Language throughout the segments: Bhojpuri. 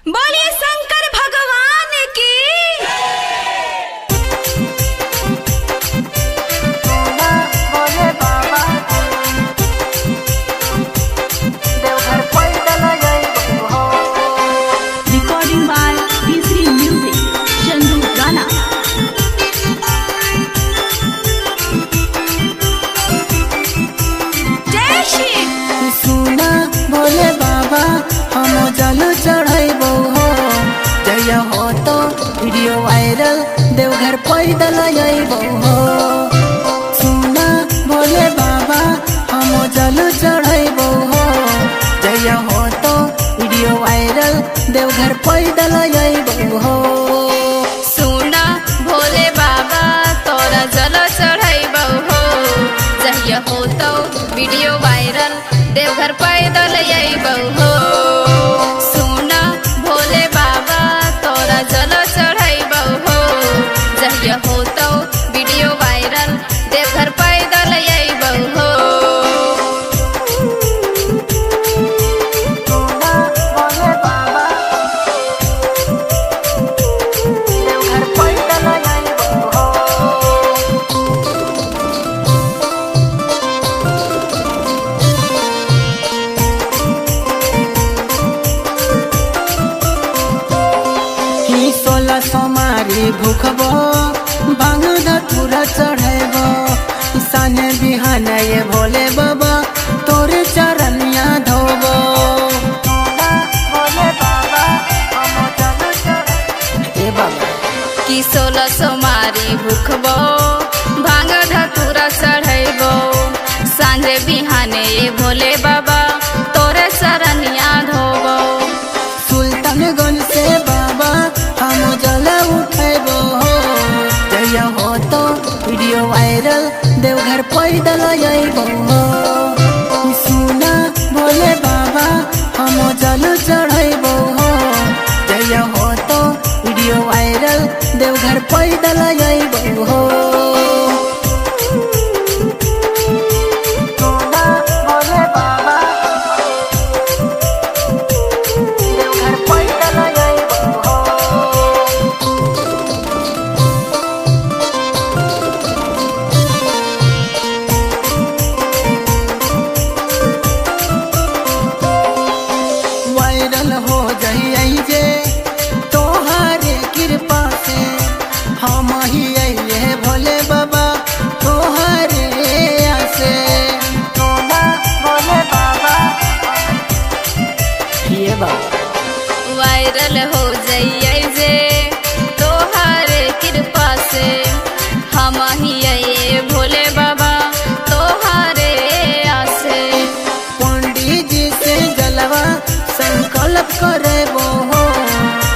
बोलिए शंकर भगवान की। बोले बाबा देवघर पैदल जाइबो हो। Recording by T3 Music, Chandu Gana. जय श्री सुना बोले बाबा हम जल चढ़ाइबो हो। जय हो तो वीडियो वायरल देवघर पैदल जाइबो हो। सुना बोले बाबा हम जल चढ़ाइबो हो। जय हो तो वीडियो वायरल देवघर पैदल जाइबो हो। सुना भोले बाबा तोरा जल चढ़ाइबो हो। जहिया हो तो वीडियो वायरल देवघर पैदल अइबो हो। सुना भोले बाबा तोरा जल चढ़ाइबो हो। जहिया हो तो वीडियो वायरल देवघर पैदल अइबो हो। सुना बोले बाबा देवघर पैदल जाइबो हो। ही 16 सोमारी भूखबो भांग धतूरा चढ़ेबो। साने बिहान ये भोले बाबा तोरे चरनिया धोबो। भोले बाबा हम जल चढ़े ए बाबा कि 16 सोमारी भूखबो भांग धतूरा चढ़ैबो। सांझे बिहाने ये भोले बाबा तोरे चरनिया धोबो। सुल्तानगंज से बाबा हम जल उठेबो हो। जय हो तो वीडियो वायरल देवघर पैदल जाइबो हो। सुना भोले बाबा हम जल चढ़ेबो हो। जय हो तो वीडियो वायरल देवघर पैदल जाइबो हो। सुना भोले बाबा देवघर पैदल जाइबो हो। वायरल हो जाइए जे तोहारे कृपा से। हम ही आइए भोले बाबा तोहारे आसे। सोना भोले बाबा ये बाबा वायरल हो जाइए जे तोहारे कृपा से। हम ही आइए भोले बाबा तोहारे आसे। पंडित जी से जलवा संकल्प करेबो हो।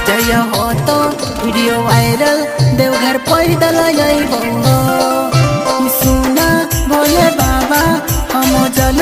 जय हो तो वीडियो वायरल देवघर पैदल जाइबो हो। सुना भोले बाबा हम जल